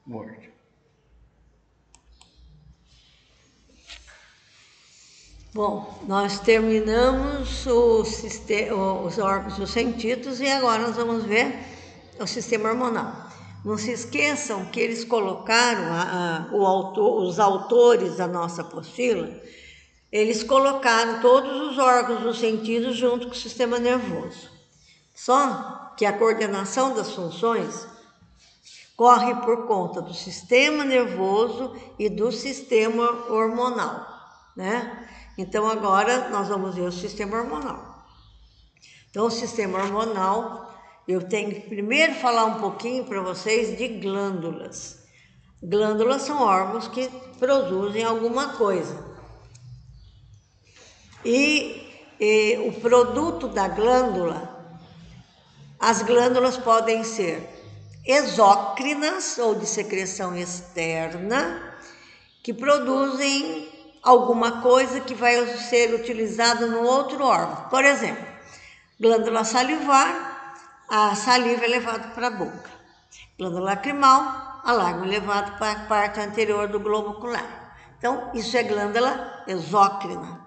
Morto. Bom, nós terminamos os órgãos dos sentidos e agora nós vamos ver o sistema hormonal. Não se esqueçam que eles colocaram, os autores da nossa apostila, eles colocaram todos os órgãos dos sentidos junto com o sistema nervoso. Só que a coordenação das funções corre por conta do sistema nervoso e do sistema hormonal, né? Então agora nós vamos ver o sistema hormonal. Então o sistema hormonal, eu tenho que primeiro falar um pouquinho para vocês de glândulas. Glândulas são órgãos que produzem alguma coisa. E o produto da glândula, as glândulas podem ser exócrinas ou de secreção externa, que produzem alguma coisa que vai ser utilizada no outro órgão. Por exemplo, glândula salivar, a saliva é levada para a boca. Glândula lacrimal, a lágrima é levada para a parte anterior do globo ocular. Então, isso é glândula exócrina.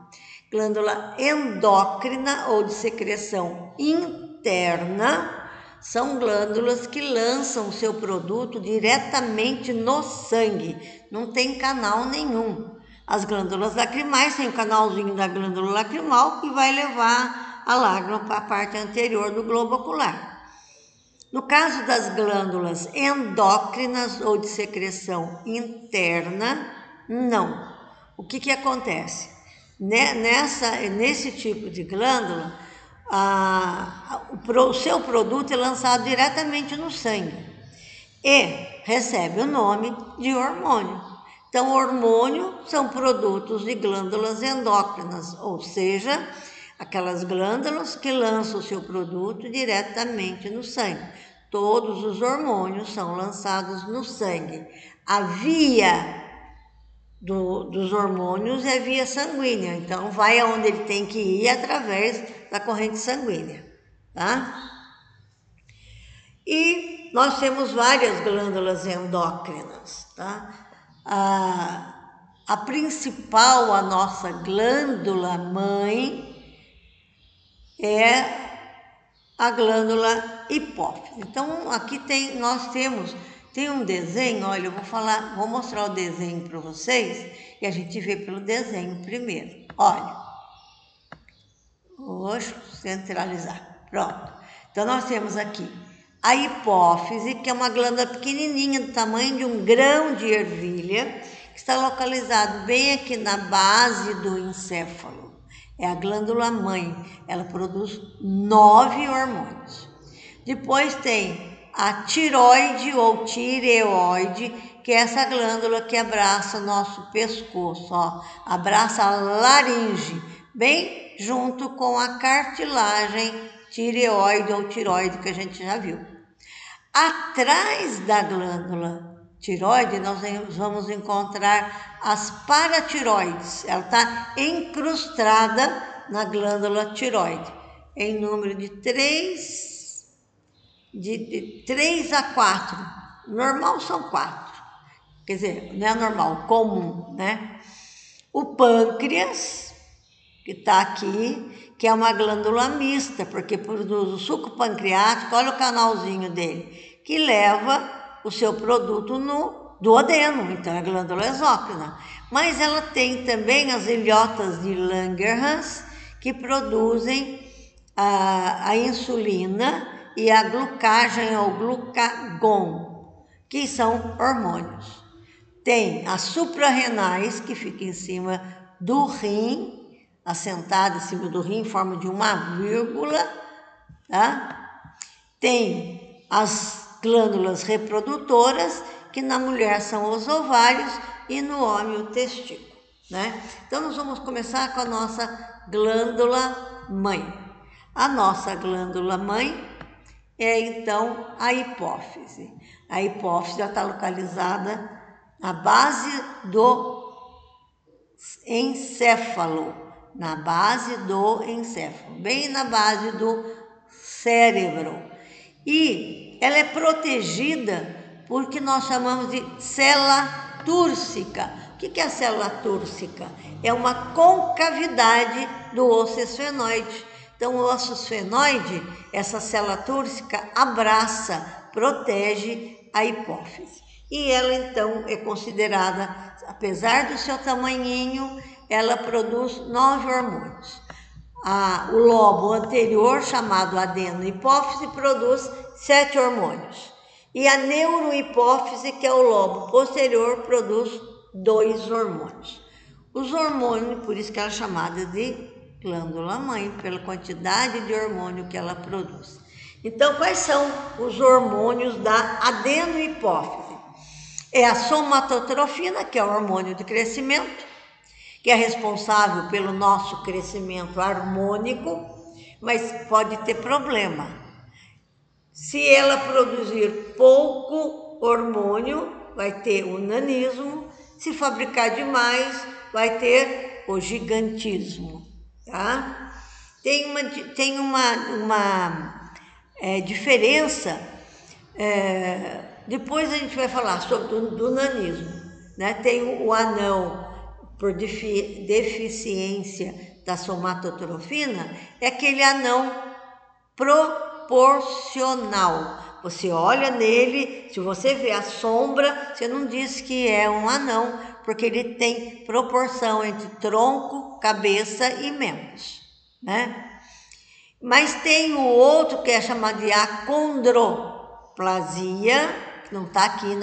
Glândula endócrina ou de secreção interna são glândulas que lançam o seu produto diretamente no sangue, não tem canal nenhum. As glândulas lacrimais têm o canalzinho da glândula lacrimal que vai levar a lágrima para a parte anterior do globo ocular. No caso das glândulas endócrinas ou de secreção interna, não. O que acontece? Nesse tipo de glândula, o seu produto é lançado diretamente no sangue e recebe o nome de hormônio. Então, hormônio são produtos de glândulas endócrinas, ou seja, aquelas glândulas que lançam o seu produto diretamente no sangue. Todos os hormônios são lançados no sangue. A via dos hormônios é via sanguínea, então vai aonde ele tem que ir através da corrente sanguínea, tá? E nós temos várias glândulas endócrinas, tá? A principal, a nossa glândula mãe, é a glândula hipófise. Então, aqui nós temos um desenho, olha, vou mostrar o desenho para vocês e a gente vê pelo desenho primeiro. Olha, vou centralizar, pronto. Então, nós temos aqui a hipófise, que é uma glândula pequenininha, do tamanho de um grão de ervilha, que está localizado bem aqui na base do encéfalo. É a glândula mãe, ela produz 9 hormônios. Depois tem a tiroide ou tireoide, que é essa glândula que abraça o nosso pescoço, ó, abraça a laringe, bem junto com a cartilagem tireoide ou tiroide que a gente já viu. Atrás da glândula tiroide, nós vamos encontrar as paratiroides. Ela está incrustada na glândula tiroide, em número de 3 a 4. Normal são 4. Quer dizer, não é normal, comum, né? O pâncreas, que está aqui, que é uma glândula mista, porque produz o suco pancreático, olha o canalzinho dele, que leva o seu produto no duodeno, então é a glândula exócrina. Mas ela tem também as ilhotas de Langerhans, que produzem a insulina e a glucagem ou glucagon, que são hormônios. Tem as suprarrenais, que fica em cima do rim, assentada em cima do rim, em forma de uma vírgula, tá? Tem as glândulas reprodutoras, que na mulher são os ovários e no homem o testículo, né? Então, nós vamos começar com a nossa glândula mãe. A nossa glândula mãe é, então, a hipófise. A hipófise está localizada na base do encéfalo, bem na base do cérebro. E ela é protegida porque nós chamamos de célula túrcica. O que é a célula túrcica? É uma concavidade do osso esfenoide. Então, o osso esfenoide, essa célula túrcica, abraça, protege a hipófise. E ela, então, é considerada, apesar do seu tamanhinho, ela produz 9 hormônios. O lobo anterior, chamado adenohipófise, produz 7 hormônios. E a neurohipófise, que é o lobo posterior, produz 2 hormônios. Os hormônios, por isso que ela é chamada de glândula-mãe, pela quantidade de hormônio que ela produz. Então, quais são os hormônios da adenohipófise? É a somatotrofina, que é o hormônio de crescimento, que é responsável pelo nosso crescimento harmônico, mas pode ter problema. Se ela produzir pouco hormônio, vai ter o nanismo. Se fabricar demais, vai ter o gigantismo, tá? Tem uma diferença, depois a gente vai falar sobre do nanismo, né? Tem o anão, por deficiência da somatotrofina, é aquele anão proporcional. Você olha nele, se você vê a sombra, você não diz que é um anão, porque ele tem proporção entre tronco, cabeça e membros, né? Mas tem o outro que é chamado de acondroplasia, que não está aqui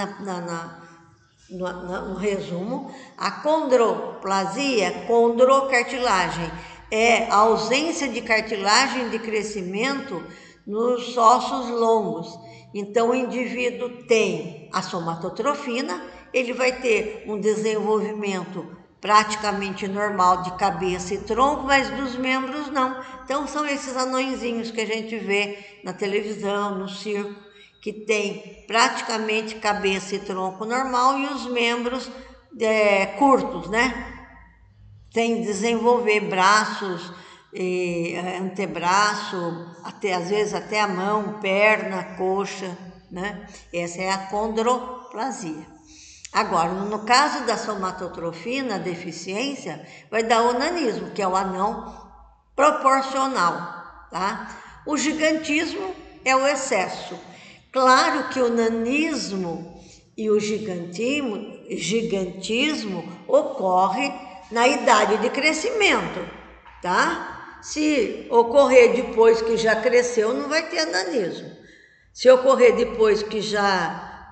no resumo. A condroplasia, condrocartilagem, é a ausência de cartilagem de crescimento nos ossos longos. Então, o indivíduo tem a somatotrofina, ele vai ter um desenvolvimento praticamente normal de cabeça e tronco, mas dos membros não. Então, são esses anõezinhos que a gente vê na televisão, no circo, que tem praticamente cabeça e tronco normal e os membros curtos, né? Sem desenvolver braços, antebraço, às vezes até a mão, perna, coxa, né? Essa é a condroplasia. Agora, no caso da somatotrofina, a deficiência, vai dar o nanismo, que é o anão proporcional, tá? O gigantismo é o excesso. Claro que o nanismo e o gigantismo ocorre na idade de crescimento, tá? Se ocorrer depois que já cresceu, não vai ter nanismo. Se ocorrer depois que já,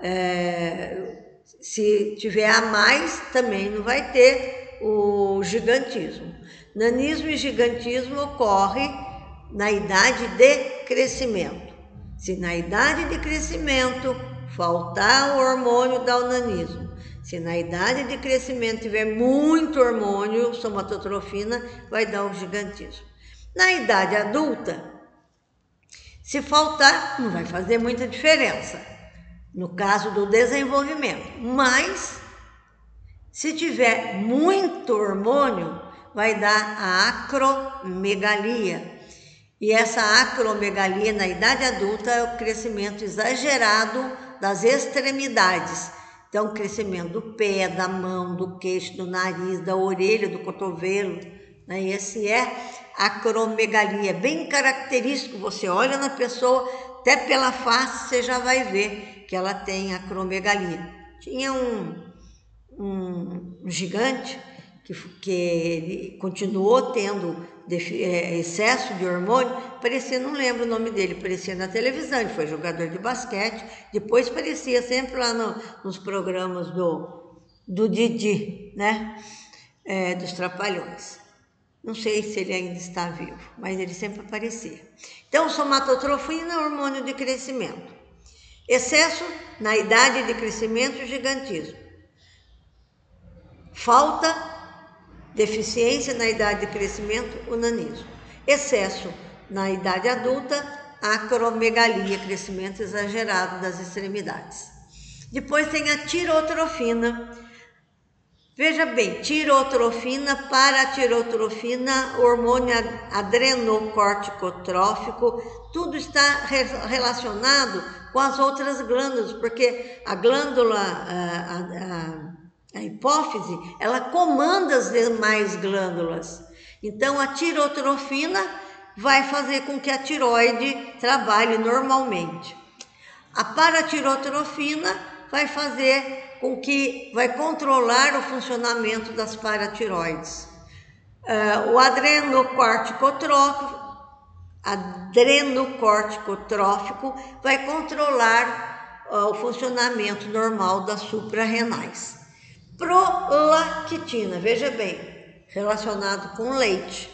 se tiver a mais, também não vai ter o gigantismo. Nanismo e gigantismo ocorre na idade de crescimento. Se na idade de crescimento faltar o hormônio, dá o nanismo. Se na idade de crescimento tiver muito hormônio, somatotrofina, vai dar o gigantismo. Na idade adulta, se faltar, não vai fazer muita diferença, no caso do desenvolvimento. Mas, se tiver muito hormônio, vai dar a acromegalia. E essa acromegalia na idade adulta é o crescimento exagerado das extremidades. Então, crescimento do pé, da mão, do queixo, do nariz, da orelha, do cotovelo, né? Esse é acromegalia, bem característico. Você olha na pessoa, até pela face, você já vai ver que ela tem acromegalia. Tinha um gigante que ele continuou tendo excesso de hormônio, parecia, não lembro o nome dele, parecia na televisão, ele foi jogador de basquete, depois parecia sempre lá nos programas do Didi, né? Dos Trapalhões. Não sei se ele ainda está vivo, mas ele sempre aparecia. Então, somatotrofina é hormônio de crescimento. Excesso na idade de crescimento, gigantismo. Falta, deficiência na idade de crescimento, o nanismo. Excesso na idade adulta, acromegalia, crescimento exagerado das extremidades. Depois tem a tirotrofina. Veja bem, tirotrofina, paratirotrofina, hormônio adrenocorticotrófico, tudo está relacionado com as outras glândulas, porque a glândula, a hipófise, ela comanda as demais glândulas. Então, a tirotrofina vai fazer com que a tireoide trabalhe normalmente. A paratirotrofina vai fazer com que vai controlar o funcionamento das paratiroides. O adrenocorticotrófico vai controlar o funcionamento normal das suprarrenais. Prolactina, veja bem, relacionado com leite.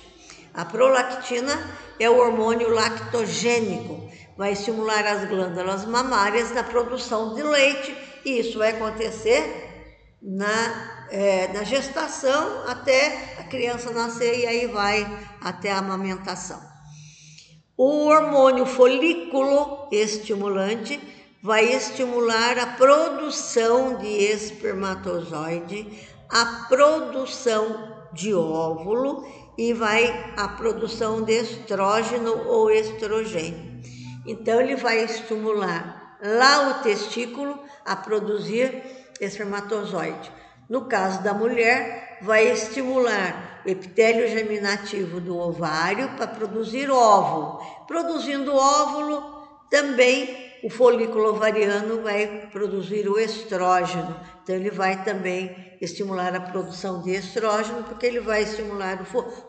A prolactina é o hormônio lactogênico, vai estimular as glândulas mamárias na produção de leite, e isso vai acontecer na gestação até a criança nascer, e aí vai até a amamentação. O hormônio folículo estimulante vai estimular a produção de espermatozoide, a produção de óvulo e a produção de estrógeno ou estrogênio. Então, ele vai estimular lá o testículo a produzir espermatozoide. No caso da mulher, vai estimular o epitélio germinativo do ovário para produzir óvulo. Produzindo óvulo, também o folículo ovariano vai produzir o estrógeno. Então, ele vai também estimular a produção de estrógeno, porque ele vai estimular,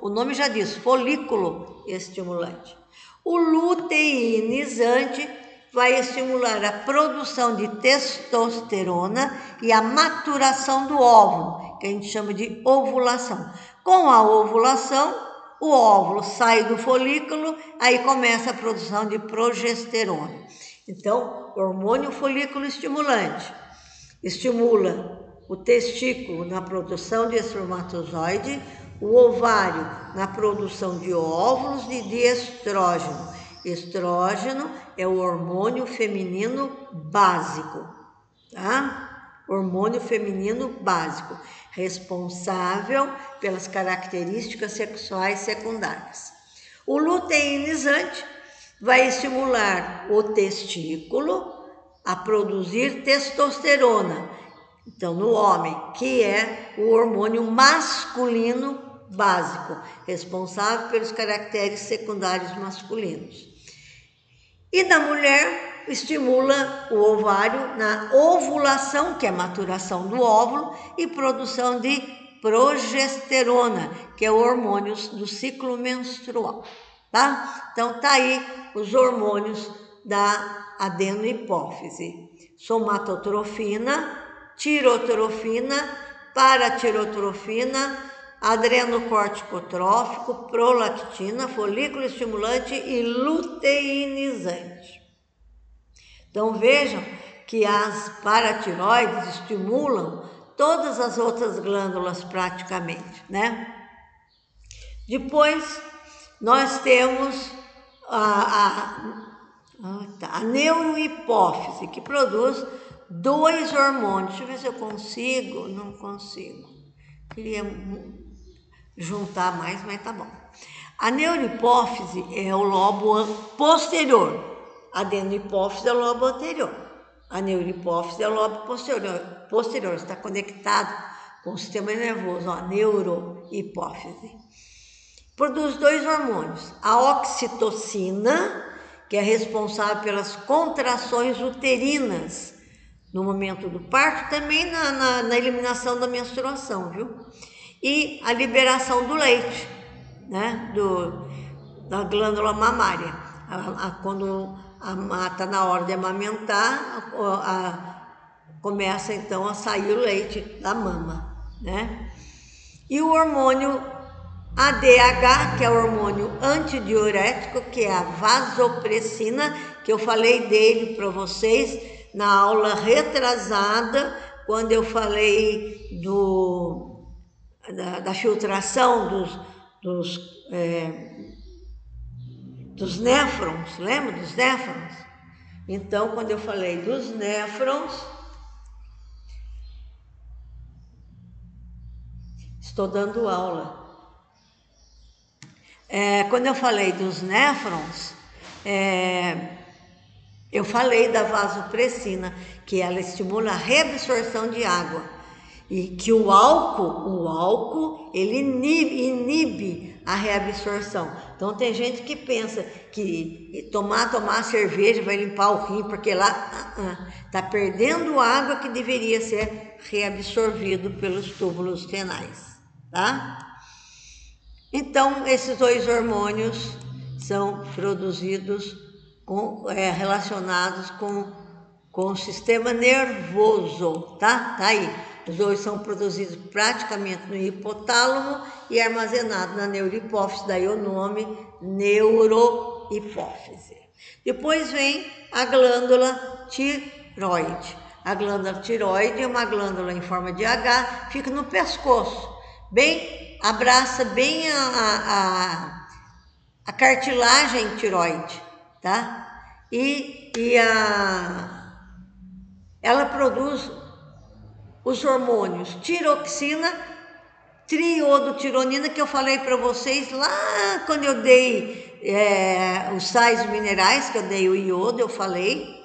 o nome já diz, folículo estimulante. O luteinizante vai estimular a produção de testosterona e a maturação do óvulo, que a gente chama de ovulação. Com a ovulação, o óvulo sai do folículo, aí começa a produção de progesterona. Então, o hormônio folículo estimulante estimula o testículo na produção de espermatozoide, o ovário na produção de óvulos e de estrógeno. Estrógeno é o hormônio feminino básico, tá? Hormônio feminino básico, responsável pelas características sexuais secundárias. O luteinizante vai estimular o testículo a produzir testosterona, então no homem, que é o hormônio masculino básico, responsável pelos caracteres secundários masculinos. E na mulher, estimula o ovário na ovulação, que é a maturação do óvulo, e produção de progesterona, que é o hormônio do ciclo menstrual. Tá? Então, tá aí os hormônios da adenohipófise: somatotrofina, tirotrofina, paratirotrofina, adrenocorticotrófico, prolactina, folículo estimulante e luteinizante. Então, vejam que as paratiroides estimulam todas as outras glândulas praticamente, né? Depois, nós temos a neurohipófise, que produz 2 hormônios. Deixa eu ver se eu consigo. Não consigo. Queria juntar mais, mas tá bom. A neurohipófise é o lobo posterior. A adenohipófise é o lobo anterior. A neurohipófise é o lobo posterior. Está conectado com o sistema nervoso, a neurohipófise. Produz 2 hormônios. A oxitocina, que é responsável pelas contrações uterinas no momento do parto, também na eliminação da menstruação, viu? E a liberação do leite, né? Da glândula mamária. Quando está na hora de amamentar, começa então a sair o leite da mama, né? E o hormônio ADH, que é o hormônio antidiurético, que é a vasopressina, que eu falei dele para vocês na aula retrasada, quando eu falei da filtração dos néfrons, lembra dos néfrons? Então, quando eu falei dos néfrons, Estou dando aula. Quando eu falei dos néfrons, eu falei da vasopressina, que ela estimula a reabsorção de água. E que o álcool, ele inibe a reabsorção. Então, tem gente que pensa que tomar cerveja vai limpar o rim, porque lá está perdendo água que deveria ser reabsorvido pelos túbulos renais, tá? Então, esses dois hormônios são produzidos relacionados com o sistema nervoso, tá? Tá aí. Os dois são produzidos praticamente no hipotálamo e armazenados na neurohipófise, daí o nome neurohipófise. Depois vem a glândula tiroide. A glândula tiroide é uma glândula em forma de H, fica no pescoço, abraça bem a cartilagem tiroide, tá? Ela produz os hormônios tiroxina, triodotironina, que eu falei para vocês lá quando eu dei os sais minerais, que eu dei o iodo, eu falei.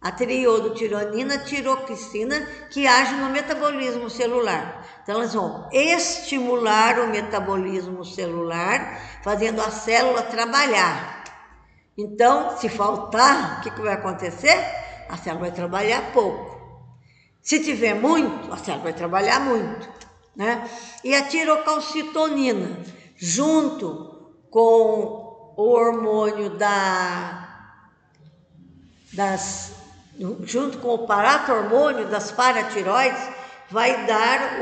A triodotironina, tiroxina, que age no metabolismo celular. Então, elas vão estimular o metabolismo celular, fazendo a célula trabalhar. Então, se faltar, o que vai acontecer? A célula vai trabalhar pouco. Se tiver muito, a célula vai trabalhar muito, né? E a tirocalcitonina, junto com o hormônio junto com o paratormônio das paratiroides, vai dar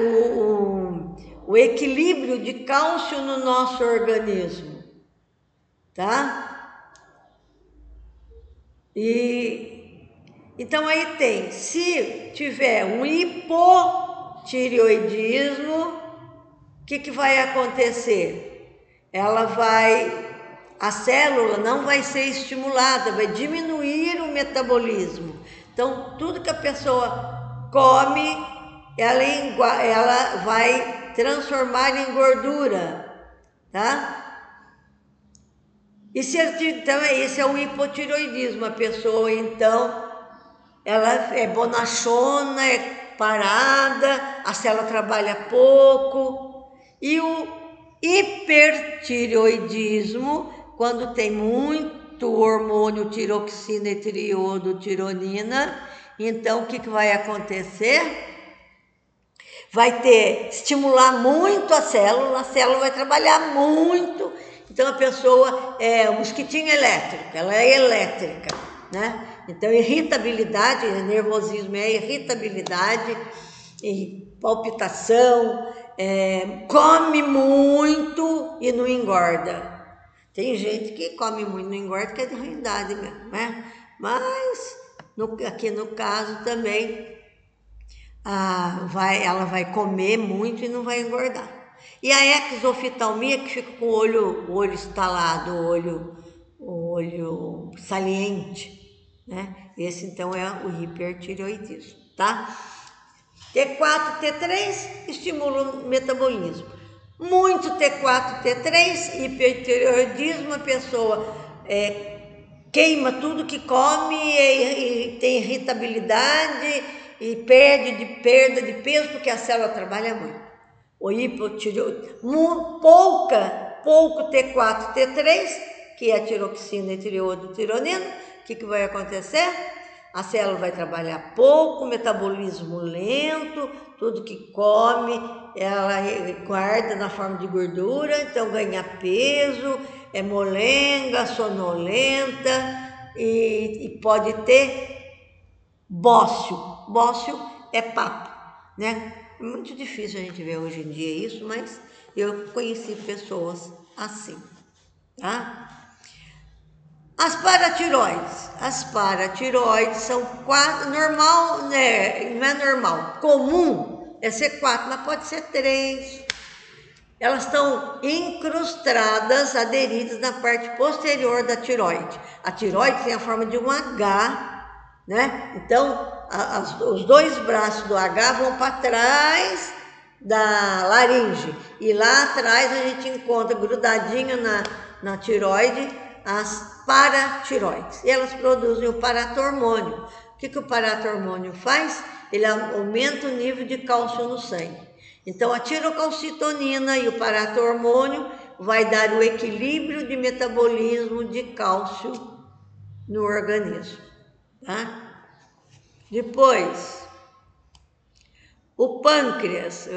o equilíbrio de cálcio no nosso organismo, tá? Então aí tem, se tiver um hipotireoidismo, o que vai acontecer? A célula não vai ser estimulada, vai diminuir o metabolismo. Então, tudo que a pessoa come, ela vai transformar em gordura, tá? Então, esse é o hipotireoidismo. A pessoa, então, ela é bonachona, é parada, a célula trabalha pouco. E o hipertireoidismo, quando tem muito hormônio tiroxina e triodotironina, então o que vai acontecer? Vai estimular muito a célula vai trabalhar muito. Então a pessoa é um mosquitinho elétrico, ela é elétrica, né? Então irritabilidade, nervosismo é irritabilidade, e palpitação, come muito e não engorda. Tem gente que come muito e não engorda, que é de ruindade mesmo, né? Mas aqui no caso também ela vai comer muito e não vai engordar. E a exoftalmia, que fica com o olho estalado, o olho saliente, né? Esse então é o hipertireoidismo, tá? T4, T3 estimula o metabolismo. Muito T4, T3, hipertireoidismo, a pessoa queima tudo que come e tem irritabilidade e perda de peso, porque a célula trabalha muito. O hipotireoidismo, pouco T4, T3, que é a tiroxina e triodotironina, o que vai acontecer? A célula vai trabalhar pouco, metabolismo lento, tudo que come, ela guarda na forma de gordura, então ganha peso, é molenga, sonolenta e pode ter bócio. Bócio é papo, né? É muito difícil a gente ver hoje em dia isso, mas eu conheci pessoas assim, tá? As paratiroides são 4, normal, né? Não é normal, comum é ser 4, mas pode ser 3. Elas estão incrustadas, aderidas na parte posterior da tiroide. A tiroide tem a forma de um H, né? Então, os dois braços do H vão para trás da laringe. E lá atrás a gente encontra grudadinho na tiroide as paratiroides. E elas produzem o paratormônio. O que o paratormônio faz? Ele aumenta o nível de cálcio no sangue. Então a tirocalcitonina e o paratormônio vai dar o equilíbrio de metabolismo de cálcio no organismo, tá? Depois, o pâncreas.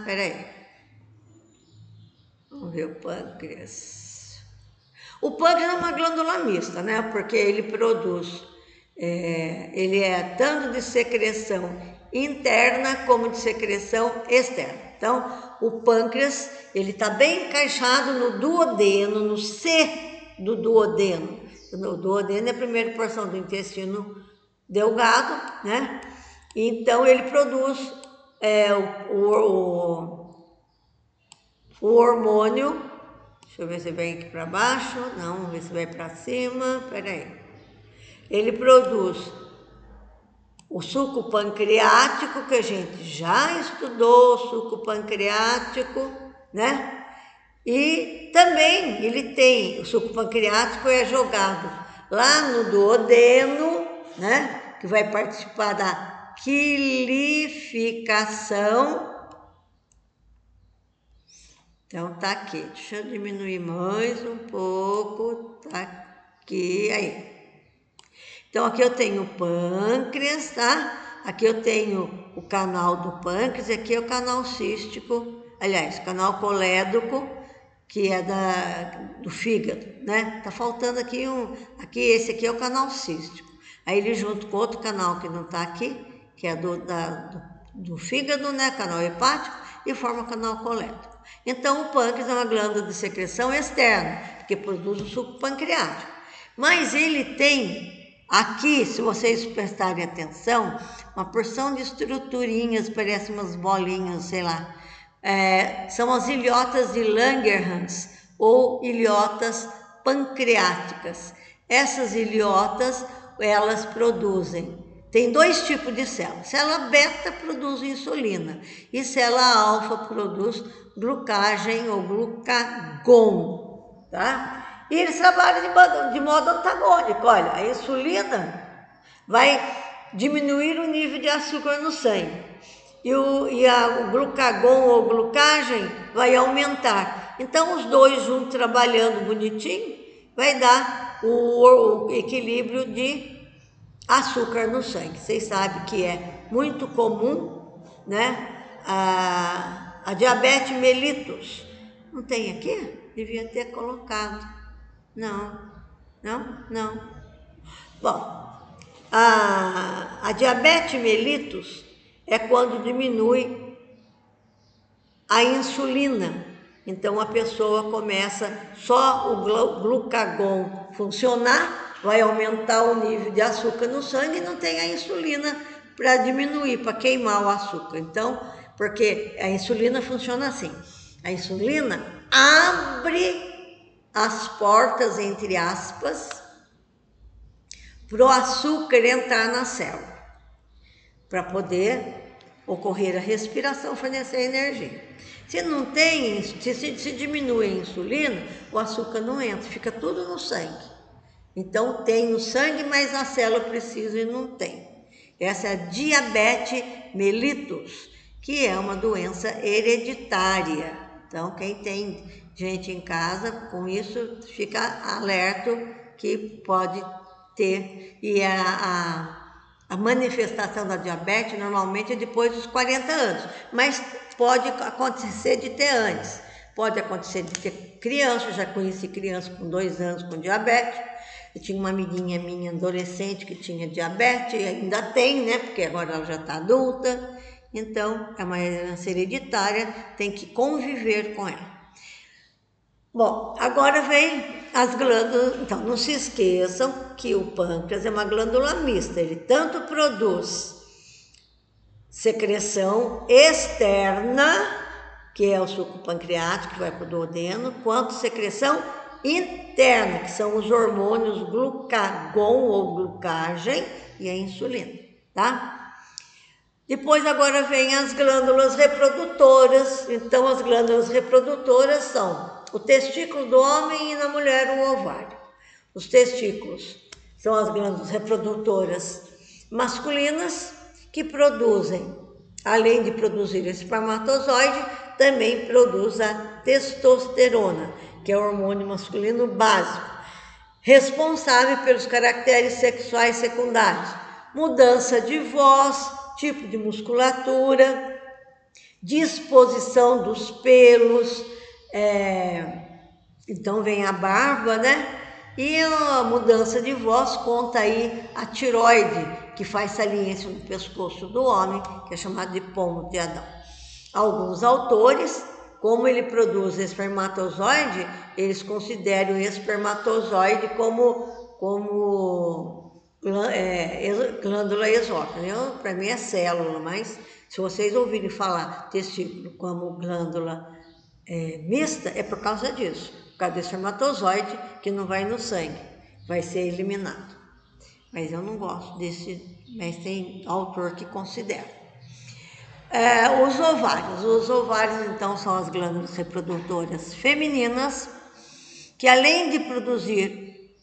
Peraí. Vamos ver o pâncreas. O pâncreas é uma glândula mista, né? Porque ele produz, ele é tanto de secreção interna como de secreção externa. Então, o pâncreas, ele está bem encaixado no duodeno, no C do duodeno. O duodeno é a primeira porção do intestino delgado, né? Então, ele produz o hormônio. Deixa eu ver se vem aqui para baixo. Não, vamos ver se vai para cima. Peraí. Ele produz o suco pancreático, que a gente já estudou, o suco pancreático, né? E também ele tem, o suco pancreático é jogado lá no duodeno, né? Que vai participar da quilificação. Então tá aqui, deixa eu diminuir mais um pouco, tá aqui, aí. Então, aqui eu tenho o pâncreas, tá? Aqui eu tenho o canal do pâncreas, aqui é o canal cístico, aliás, canal colédoco, que é do fígado, né? Tá faltando aqui esse aqui é o canal cístico. Aí ele junto com outro canal que não tá aqui, que é do fígado, né? Canal hepático, e forma o canal colédoco. Então, o pâncreas é uma glândula de secreção externa, que produz o suco pancreático. Mas ele tem aqui, se vocês prestarem atenção, uma porção de estruturinhas, parecem umas bolinhas, sei lá. São as ilhotas de Langerhans ou ilhotas pancreáticas. Essas ilhotas, elas produzem, tem dois tipos de célula. Célula beta produz insulina e célula alfa produz glucagem ou glucagon, tá? E eles trabalham de modo antagônico. Olha, a insulina vai diminuir o nível de açúcar no sangue. E o glucagon ou glucagem vai aumentar. Então, os dois juntos trabalhando bonitinho, vai dar o equilíbrio de açúcar no sangue. Vocês sabem que é muito comum, né? A diabetes mellitus. Não tem aqui? Devia ter colocado. Não. Bom, a diabetes mellitus é quando diminui a insulina. Então, a pessoa começa só o glucagon funcionar, vai aumentar o nível de açúcar no sangue e não tem a insulina para diminuir, para queimar o açúcar. Então, porque a insulina funciona assim. A insulina abre as portas, entre aspas, para o açúcar entrar na célula, para poder ocorrer a respiração, fornecer energia. Se não tem, se diminui a insulina, o açúcar não entra, fica tudo no sangue. Então tem no sangue, mas a célula precisa e não tem. Essa é a diabetes mellitus, que é uma doença hereditária. Então, quem tem gente em casa com isso, fica alerta que pode ter. E a manifestação da diabetes normalmente é depois dos 40 anos, mas pode acontecer de ter antes. Pode acontecer de ter criança, eu já conheci criança com 2 anos com diabetes. Eu tinha uma amiguinha minha adolescente que tinha diabetes, e ainda tem, né? Porque agora ela já está adulta. Então, é uma herança hereditária, tem que conviver com ela. Bom, agora vem as glândulas. Então, não se esqueçam que o pâncreas é uma glândula mista. Ele tanto produz secreção externa, que é o suco pancreático, que vai para o duodeno, quanto secreção interna, que são os hormônios glucagon ou glucagem e a insulina, tá? Depois agora vem as glândulas reprodutoras. Então as glândulas reprodutoras são o testículo do homem e na mulher o ovário. Os testículos são as glândulas reprodutoras masculinas que produzem, além de produzir espermatozoide, também produz a testosterona, que é o hormônio masculino básico, responsável pelos caracteres sexuais secundários, mudança de voz, tipo de musculatura, disposição dos pelos, então vem a barba, né? E a mudança de voz conta aí a tireoide, que faz saliência no pescoço do homem, que é chamado de pomo de Adão. Alguns autores, como ele produz espermatozoide, eles consideram o espermatozoide como glândula exócrina. Para mim é célula, mas se vocês ouvirem falar testículo como glândula mista, é por causa disso, por causa do espermatozoide que não vai no sangue, vai ser eliminado. Mas eu não gosto desse, mas tem autor que considera. Os ovários então são as glândulas reprodutoras femininas, que além de produzir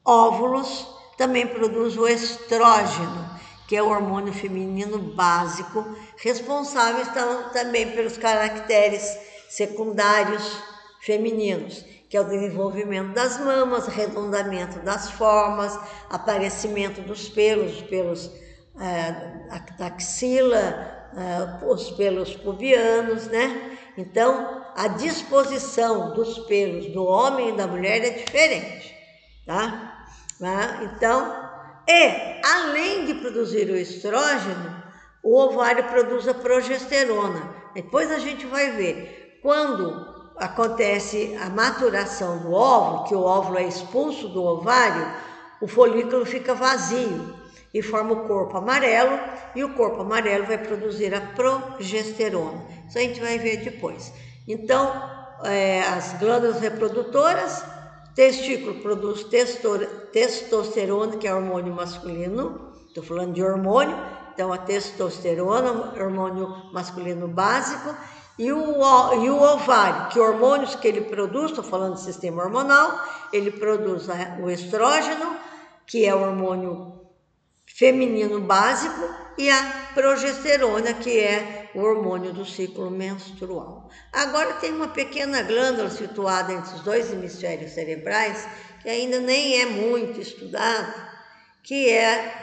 óvulos, também produz o estrógeno, que é o hormônio feminino básico, responsável também pelos caracteres secundários femininos, que é o desenvolvimento das mamas, arredondamento das formas, aparecimento dos pelos da axila, os pelos pubianos, né? Então, a disposição dos pelos do homem e da mulher é diferente, tá? Então, além de produzir o estrógeno, o ovário produz a progesterona. Depois a gente vai ver, quando acontece a maturação do óvulo, que o óvulo é expulso do ovário, o folículo fica vazio e forma o corpo amarelo, e o corpo amarelo vai produzir a progesterona. Isso a gente vai ver depois. Então, as glândulas reprodutoras, testículo produz testosterona, que é hormônio masculino, estou falando de hormônio, então a testosterona, hormônio masculino básico, e o ovário, que hormônios que ele produz, estou falando do sistema hormonal, ele produz o estrógeno, que é o hormônio feminino básico, e a progesterona, que é o hormônio do ciclo menstrual. Agora tem uma pequena glândula situada entre os dois hemisférios cerebrais, que ainda nem é muito estudada, que é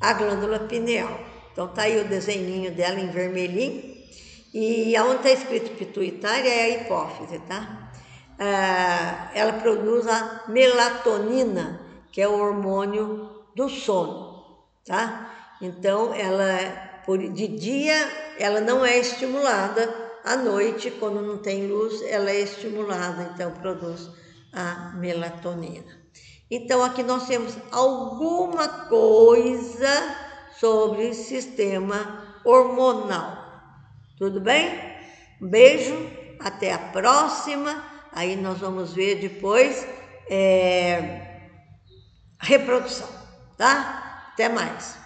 a glândula pineal. Então tá aí o desenhinho dela em vermelhinho, e onde está escrito pituitária é a hipófise, tá? Ela produz a melatonina, que é o hormônio do sono, tá? Então, de dia, ela não é estimulada, à noite, quando não tem luz, ela é estimulada, então produz a melatonina. Então, aqui nós temos alguma coisa sobre o sistema hormonal. Tudo bem? Um beijo, até a próxima. Aí nós vamos ver depois reprodução, tá? Até mais.